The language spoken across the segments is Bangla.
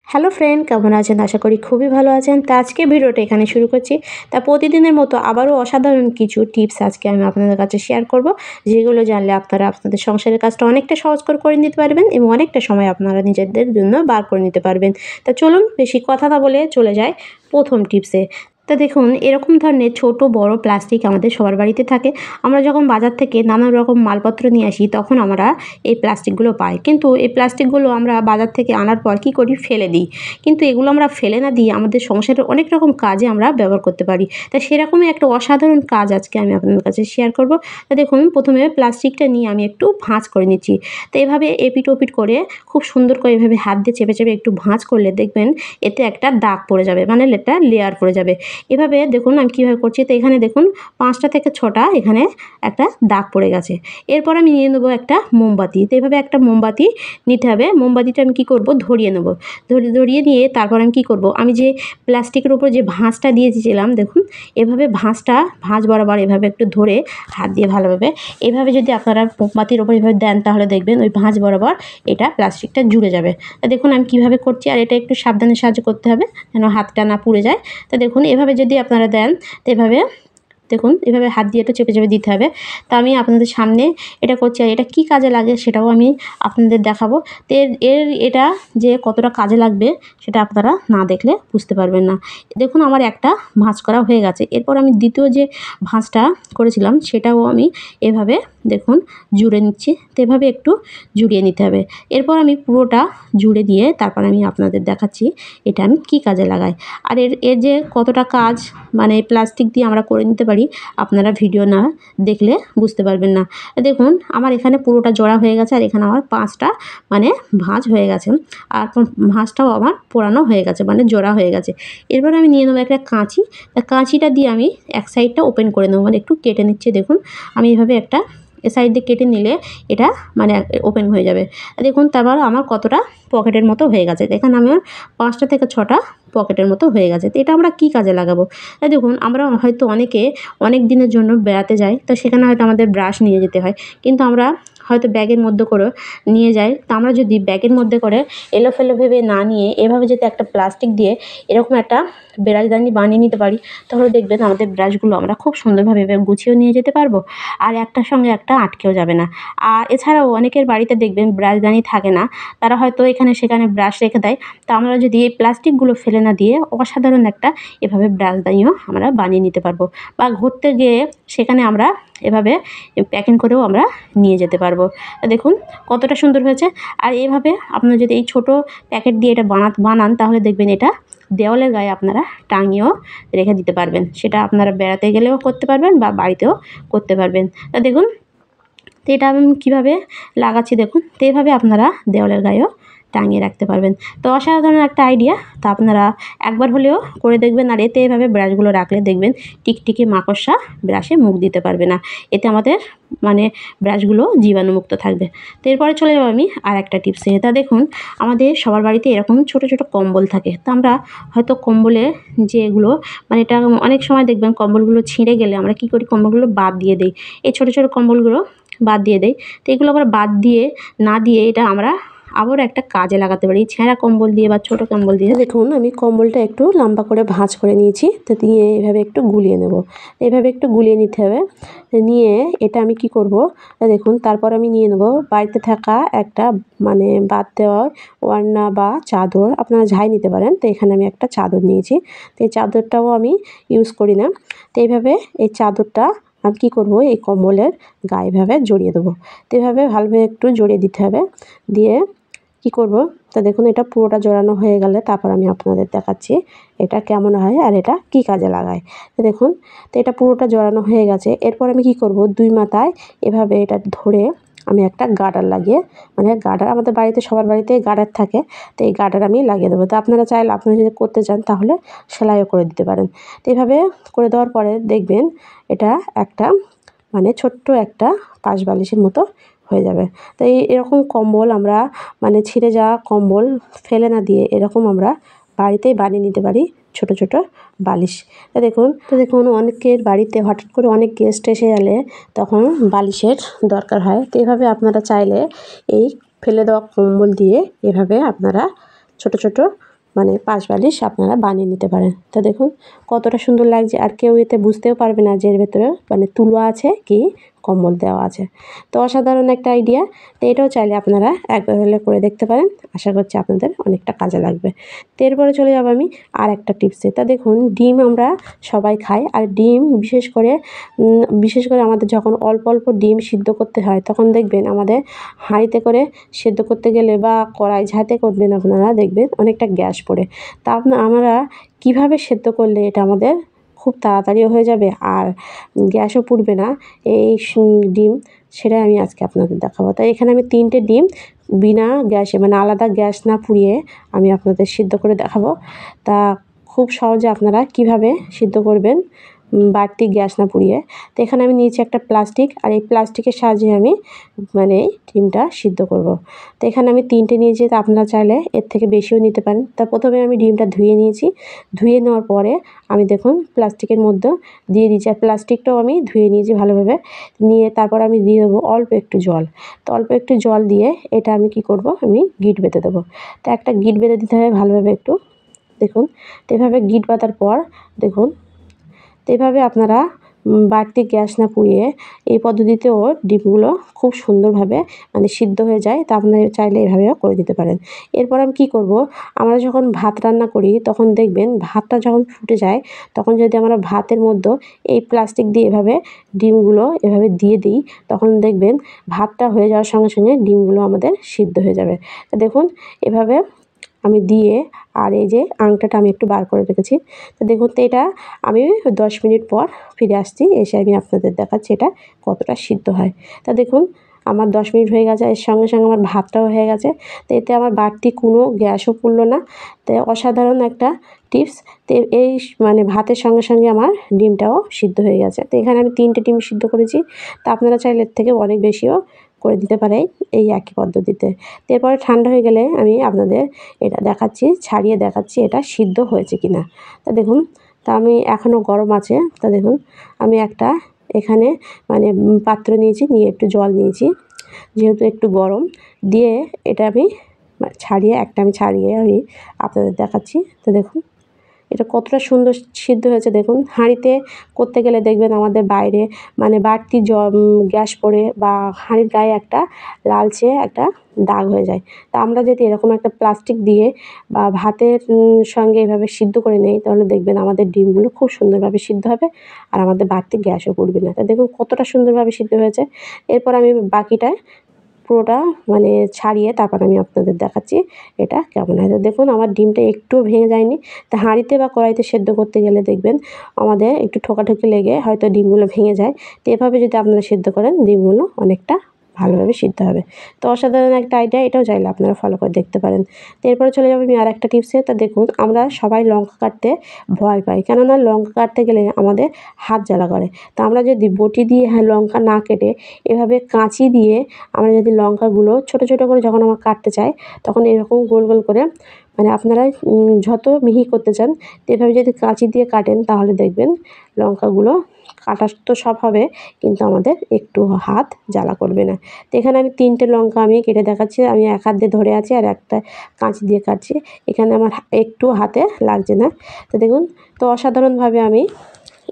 হ্যালো ফ্রেন্ড, কেমন আছেন? আশা করি খুবই ভালো আছেন। তা আজকে ভিডিওটা এখানে শুরু করছি। তা প্রতিদিনের মতো আবারও অসাধারণ কিছু টিপস আজকে আমি আপনাদের কাছে শেয়ার করব, যেগুলো জানলে আপনারা আপনাদের সংসারের কাজটা অনেকটা সহজ করে নিতে পারবেন এবং অনেকটা সময় আপনারা নিজেদের জন্য বার করে নিতে পারবেন। তা চলুন বেশি কথা না বলে চলে যাই প্রথম টিপসে। তা দেখুন, এরকম ধরনের ছোট বড় প্লাস্টিক আমাদের সবার বাড়িতে থাকে। আমরা যখন বাজার থেকে নানা রকম মালপত্র নিয়ে আসি তখন আমরা এই প্লাস্টিকগুলো পাই, কিন্তু এই প্লাস্টিকগুলো আমরা বাজার থেকে আনার পর কী করি? ফেলে দিই। কিন্তু এগুলো আমরা ফেলে না দিয়ে আমাদের সংসারের অনেক রকম কাজে আমরা ব্যবহার করতে পারি। তা সেরকমই একটা অসাধারণ কাজ আজকে আমি আপনাদের কাছে শেয়ার করব। তা দেখুন, প্রথমে প্লাস্টিকটা নিয়ে আমি একটু ভাঁজ করে নিচ্ছি। তো এভাবে এপিট ওপিট করে খুব সুন্দর করে এভাবে হাত দিয়ে চেপে চেপে একটু ভাঁজ করলে দেখবেন এতে একটা দাগ পড়ে যাবে, মানে একটা লেয়ার পড়ে যাবে। এভাবে দেখুন আমি কীভাবে করছি। তো এখানে দেখুন 5টা থেকে 6টা এখানে একটা দাগ পড়ে গেছে। এরপর আমি নিয়ে নেবো একটা মোমবাতি। তো এভাবে একটা মোমবাতি নিতে হবে। মোমবাতিটা আমি কী করব? ধরিয়ে নেব। ধরিয়ে নিয়ে তারপর আমি কী করব? আমি যে প্লাস্টিকের উপর যে ভাঁজটা দিয়েছিলাম, দেখুন এভাবে ভাঁজ বরাবর এভাবে একটু ধরে হাত দিয়ে ভালোভাবে এভাবে যদি আপনারা মোমবাতির ওপর এভাবে দেন তাহলে দেখবেন ওই ভাঁজ বরাবর এটা প্লাস্টিকটা জুড়ে যাবে। তা দেখুন আমি কীভাবে করছি, আর এটা একটু সাবধানে সাহায্য করতে হবে যেন হাতটা না পুড়ে যায়। তো দেখুন এভাবে যদি আপনারা দেন, তো এভাবে দেখুন এভাবে হাত দিয়ে একটু চেপে চেপে দিতে হবে। তা আমি আপনাদের সামনে এটা করছি, আর এটা কী কাজে লাগে সেটাও আমি আপনাদের দেখাবো। তো এটা যে কতটা কাজে লাগবে সেটা আপনারা না দেখলে বুঝতে পারবেন না। দেখুন আমার একটা ভাঁজ করা হয়ে গেছে। এরপর আমি দ্বিতীয় যে ভাঁজটা করেছিলাম সেটাও আমি এভাবে দেখুন জুড়ে নিচ্ছি। তো এভাবে একটু জুড়িয়ে নিতে হবে। এরপর আমি পুরোটা জুড়ে দিয়ে তারপর আমি আপনাদের দেখাচ্ছি এটা আমি কী কাজে লাগাই। আর এর যে কতটা কাজ মানে প্লাস্টিক দিয়ে আমরা করে নিতে পারি, আপনারা ভিডিও না দেখলে বুঝতে পারবেন না। দেখুন আমার এখানে পুরোটা জোড়া হয়ে গেছে, আর এখানে আমার 5টা মানে ভাঁজ হয়ে গেছে, আর ভাঁজটাও আমার পোড়ানো হয়ে গেছে, মানে জোড়া হয়ে গেছে। এরপর আমি নিয়ে নেবো একটা কাঁচি। তা কাঁচিটা দিয়ে আমি এক সাইডটা ওপেন করে নেবো, মানে একটু কেটে নিচ্ছি। দেখুন আমি এভাবে একটা এ সাইড দিয়ে কেটে নিলে এটা মানে ওপেন হয়ে যাবে। দেখুন তারপর আমার কতটা পকেটের মতো হয়ে গেছে। এখানে আমার 5টা থেকে 6টা পকেটের মতো হয়ে গেছে। তো এটা আমরা কী কাজে লাগাবো? দেখুন আমরা হয়তো অনেকে অনেক দিনের জন্য বেড়াতে যাই, তো সেখানে হয়তো আমাদের ব্রাশ নিয়ে যেতে হয়, কিন্তু আমরা হয়তো ব্যাগের মধ্যে করে নিয়ে যাই। তো আমরা যদি ব্যাগের মধ্যে করে এলোফেলো ভেবে না নিয়ে এভাবে যদি একটা প্লাস্টিক দিয়ে এরকম একটা ব্রাশদানি বানিয়ে নিতে পারি, তাহলে দেখবেন আমাদের ব্রাশগুলো আমরা খুব সুন্দরভাবে এভাবে গুছিয়েও নিয়ে যেতে পারবো, আর একটার সঙ্গে একটা আটকেও যাবে না। আর এছাড়াও অনেকের বাড়িতে দেখবেন ব্রাশদানি থাকে না, তারা হয়তো এখানে সেখানে ব্রাশ রেখে দেয়। তো আমরা যদি এই প্লাস্টিকগুলো ফেলে না দিয়ে অসাধারণ একটা এভাবে ব্রাশদানিও আমরা বানিয়ে নিতে পারবো, বা ঘুরতে গিয়ে সেখানে আমরা এভাবে প্যাকিং করেও আমরা নিয়ে যেতে পারবো। দেখুন কতটা সুন্দর হয়েছে। আর এভাবে আপনারা যদি এই ছোটো প্যাকেট দিয়ে এটা বানান তাহলে দেখবেন এটা দেওয়ালের গায়ে আপনারা টাঙিয়েও রেখে দিতে পারবেন। সেটা আপনারা বেড়াতে গেলেও করতে পারবেন বা বাড়িতেও করতে পারবেন। তা দেখুন তো এটা আমি কীভাবে লাগাচ্ছি দেখুন। তো এইভাবে আপনারা দেওয়ালের গায়েও টাঙিয়ে রাখতে পারবেন। তো অসাধারণ একটা আইডিয়া। তো আপনারা একবার হলেও করে দেখবেন, আর এতে এভাবে ব্রাশগুলো রাখলে দেখবেন টিকটিকি মাকড়সা ব্রাশে মুখ দিতে পারবে না। এতে আমাদের মানে ব্রাশগুলো জীবাণুমুক্ত থাকবে। তো এরপরে চলে যাবো আমি আর একটা টিপসে। তা দেখুন আমাদের সবার বাড়িতে এরকম ছোটো ছোটো কম্বল থাকে। তো আমরা হয়তো কম্বলে যেগুলো মানে এটা অনেক সময় দেখবেন কম্বলগুলো ছিঁড়ে গেলে আমরা কী করি? কম্বলগুলো বাদ দিয়ে দিই। এই ছোটো ছোটো কম্বলগুলো বাদ দিয়ে দেই। তো এগুলো আবার বাদ দিয়ে না দিয়ে এটা আমরা আবার একটা কাজে লাগাতে পারি, ছেঁড়া কম্বল দিয়ে বা ছোটো কম্বল দিয়ে। দেখুন আমি কম্বলটা একটু লম্বা করে ভাঁজ করে নিয়েছি। তো দিয়ে এভাবে একটু গুলিয়ে নেব। এভাবে একটু গুলিয়ে নিতে হবে। নিয়ে এটা আমি কি করব? দেখুন তারপর আমি নিয়ে নেব বাড়িতে থাকা একটা মানে বাদ দেওয়া ওড়না বা চাদর, আপনারা যাই নিতে পারেন। তো এখানে আমি একটা চাদর নিয়েছি। তো এই চাদরটাও আমি ইউজ করি না। তো এইভাবে এই চাদরটা আমি কী করব? এই কম্বলের গায়ে এভাবে জড়িয়ে দেবো। তো এভাবে ভালোভাবে একটু জড়িয়ে দিতে হবে। দিয়ে কী করব? তো দেখুন এটা পুরোটা জড়ানো হয়ে গেলে তারপর আমি আপনাদের দেখাচ্ছি এটা কেমন হয় আর এটা কী কাজে লাগায়। তো দেখুন তো এটা পুরোটা জড়ানো হয়ে গেছে। এরপর আমি কী করব? 2 মাথায় এভাবে এটা ধরে আমি একটা গার্ডার লাগিয়ে, মানে গার্ডার আমাদের বাড়িতে সবার বাড়িতেই গার্ডার থাকে। তো এই গার্ডার আমি লাগিয়ে দেবো। তো আপনারা চাইলে আপনারা যদি করতে চান তাহলে সেলাইও করে দিতে পারেন। তো এভাবে করে দেওয়ার পরে দেখবেন এটা একটা মানে ছোট্ট একটা পাশ বালিশের মতো হয়ে যাবে। তো এরকম কম্বল আমরা মানে ছিঁড়ে যাওয়া কম্বল ফেলে না দিয়ে এরকম আমরা বাড়িতেই বানিয়ে নিতে পারি ছোট ছোট বালিশ। তো দেখুন অনেকের বাড়িতে হঠাৎ করে অনেক গেস্ট এসে গেলে তখন বালিশের দরকার হয়। তো এভাবে আপনারা চাইলে এই ফেলে দেওয়া কম্বল দিয়ে এভাবে আপনারা ছোট ছোট মানে পাশ বালিশ আপনারা বানিয়ে নিতে পারেন। তো দেখুন কতটা সুন্দর লাগছে, আর কেউ এতে বুঝতেও পারবে না যে এর ভেতরে মানে তুলো আছে কি কম্বল দেওয়া আছে। তো অসাধারণ একটা আইডিয়া। তো এটাও চাইলে আপনারা একবার হলে করে দেখতে পারেন, আশা করছি আপনাদের অনেকটা কাজে লাগবে। তো এরপরে চলে যাবো আমি আর একটা টিপসে। তা দেখুন ডিম আমরা সবাই খাই, আর ডিম বিশেষ করে আমাদের যখন অল্প অল্প ডিম সিদ্ধ করতে হয় তখন দেখবেন আমাদের হাঁড়িতে করে সিদ্ধ করতে গেলে বা কড়াই ঝাঁতে করবেন আপনারা দেখবেন অনেকটা গ্যাস পড়ে। তা আমরা কীভাবে সেদ্ধ করলে এটা আমাদের খুব তাড়াতাড়িও হয়ে যাবে আর গ্যাসও পুড়বে না এই ডিম, সেটাই আমি আজকে আপনাদের দেখাবো। তাই এখানে আমি 3টে ডিম বিনা গ্যাসে মানে আলাদা গ্যাস না পুড়িয়ে আমি আপনাদের সিদ্ধ করে দেখাবো। তা খুব সহজে আপনারা কিভাবে সিদ্ধ করবেন বাড়তি গ্যাস না পুড়িয়ে। তো এখানে আমি নিয়েছি একটা প্লাস্টিক, আর এই প্লাস্টিকের সাহায্যে আমি মানে ডিমটা সিদ্ধ করব। তো এখানে আমি 3টে নিয়েছি, তা আপনারা চাইলে এর থেকে বেশিও নিতে পারেন। তা প্রথমে আমি ডিমটা ধুয়ে নিয়েছি, ধুয়ে নেওয়ার পরে আমি দেখুন প্লাস্টিকের মধ্যে দিয়ে দিয়েছি, আর প্লাস্টিকটাও আমি ধুয়ে নিয়েছি ভালোভাবে। নিয়ে তারপর আমি দিয়ে দেবো অল্প একটু জল। তো অল্প একটু জল দিয়ে এটা আমি কি করব, আমি গিঁট বেঁধে দেবো। তো একটা গিঁট বেঁধে দিতে হবে ভালোভাবে একটু, দেখুন। তো এভাবে গিঁট বাঁধার পর দেখুন, তো এভাবে আপনারা বাড়তি গ্যাস না পুড়িয়ে এই পদ্ধতিতেও ডিমগুলো খুব সুন্দরভাবে মানে সিদ্ধ হয়ে যায়। তা আপনারা চাইলে এভাবেও করে দিতে পারেন। এরপর আমি কী করব, আমরা যখন ভাত রান্না করি তখন দেখবেন ভাতটা যখন ফুটে যায় তখন যদি আমরা ভাতের মধ্যে এই প্লাস্টিক দিয়ে এভাবে ডিমগুলো এভাবে দিয়ে দিই, তখন দেখবেন ভাতটা হয়ে যাওয়ার সঙ্গে সঙ্গে ডিমগুলো আমাদের সিদ্ধ হয়ে যাবে। তো দেখুন এভাবে আমি দিয়ে, আর এই যে আংটাটা আমি একটু বার করে রেখেছি। তো দেখুন তো এটা আমি 10 মিনিট পর ফিরে আসছি, এসে আমি আপনাদের দেখাচ্ছি এটা কতটা সিদ্ধ হয়। তা দেখুন আমার 10 মিনিট হয়ে গেছে, এর সঙ্গে সঙ্গে আমার ভাতটাও হয়ে গেছে। তো এতে আমার বাড়তি কোনো গ্যাসও পুড়লো না। তো অসাধারণ একটা টিপস। তো এই মানে ভাতের সঙ্গে সঙ্গে আমার ডিমটাও সিদ্ধ হয়ে গেছে। তো এখানে আমি 3টে ডিম সিদ্ধ করেছি। তা আপনারা চাইলে এর থেকে অনেক বেশিও করে দিতে পারেন এই একই পদ্ধতিতে। তো এরপরে ঠান্ডা হয়ে গেলে আমি আপনাদের এটা দেখাচ্ছি, ছাড়িয়ে দেখাচ্ছি এটা সিদ্ধ হয়েছে কিনা। তা দেখুন, তা আমি এখনও গরম আছে। তা দেখুন আমি একটা এখানে মানে পাত্র নিয়েছি, নিয়ে একটু জল নিয়েছি, যেহেতু একটু গরম, দিয়ে এটা আমি ছাড়িয়ে আমি আপনাদের দেখাচ্ছি। তো দেখুন এটা কতটা সুন্দর সিদ্ধ হয়েছে দেখুন। হাঁড়িতে করতে গেলে দেখবেন আমাদের বাইরে মানে বাড়তি গ্যাস পড়ে বা হাঁড়ির গায়ে একটা লালচে একটা দাগ হয়ে যায়। তা আমরা যদি এরকম একটা প্লাস্টিক দিয়ে বা ভাতের সঙ্গে এভাবে সিদ্ধ করে নেই, তাহলে দেখবেন আমাদের ডিমগুলো খুব সুন্দরভাবে সিদ্ধ হবে আর আমাদের বাড়তি গ্যাসও পড়বে না। তা দেখুন কতটা সুন্দরভাবে সিদ্ধ হয়েছে। এরপর আমি বাকিটা পুরোটা মানে ছাড়িয়ে তারপর আমি আপনাদের দেখাচ্ছি এটা কেমন হয়। তো দেখুন আমার ডিমটা একটুও ভেঙে যায়নি। তা হাঁড়িতে বা কড়াইতে সেদ্ধ করতে গেলে দেখবেন আমাদের একটু ঠোকাঠুকি লেগে হয়তো ডিমগুলো ভেঙে যায়। তো এভাবে যদি আপনারা সেদ্ধ করেন ডিমগুলো অনেকটা ভালোভাবে সিদ্ধ হবে। তো অসাধারণ একটা আইডিয়া, এটাও চাইলে আপনারা ফলো করে দেখতে পারেন। তো এরপরে চলে যাবো আমি আরেকটা টিপসে। তা দেখুন আমরা সবাই লঙ্কা কাটতে ভয় পাই, কেননা লঙ্কা কাটতে গেলে আমাদের হাত জ্বালা করে। তা আমরা যদি বটি দিয়ে লঙ্কা না কেটে এভাবে কাঁচি দিয়ে আমরা যদি লঙ্কাগুলো ছোটো ছোটো করে যখন আমরা কাটতে চাই তখন এরকম গোল গোল করে মানে আপনারা যত মিহি করতে চান তো এভাবে যদি কাঁচি দিয়ে কাটেন তাহলে দেখবেন লঙ্কাগুলো কাটা তো সব হবে, কিন্তু আমাদের একটু হাত জ্বালা করবে না। তো এখানে আমি 3টে লঙ্কা আমি কেটে দেখাচ্ছি, আমি এক হাত দিয়ে ধরে আছি আর একটা কাঁচি দিয়ে কাটছি। এখানে আমার একটু হাতে লাগছে না। তো দেখুন তো অসাধারণভাবে আমি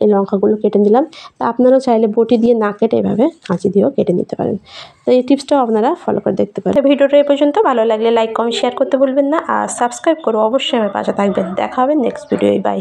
এই লঙ্কাগুলো কেটে নিলাম। তা আপনারাও চাইলে বটি দিয়ে না কেটে এভাবে কাঁচি দিয়েও কেটে নিতে পারেন। তো এই টিপসটাও আপনারা ফলো করে দেখতে পারেন। ভিডিওটা এই পর্যন্ত, ভালো লাগলে লাইক কমেন্ট শেয়ার করতে ভুলবেন না, আর সাবস্ক্রাইব করে অবশ্যই আমার পাশে থাকবেন। দেখা হবে নেক্সট ভিডিওয়, বাই।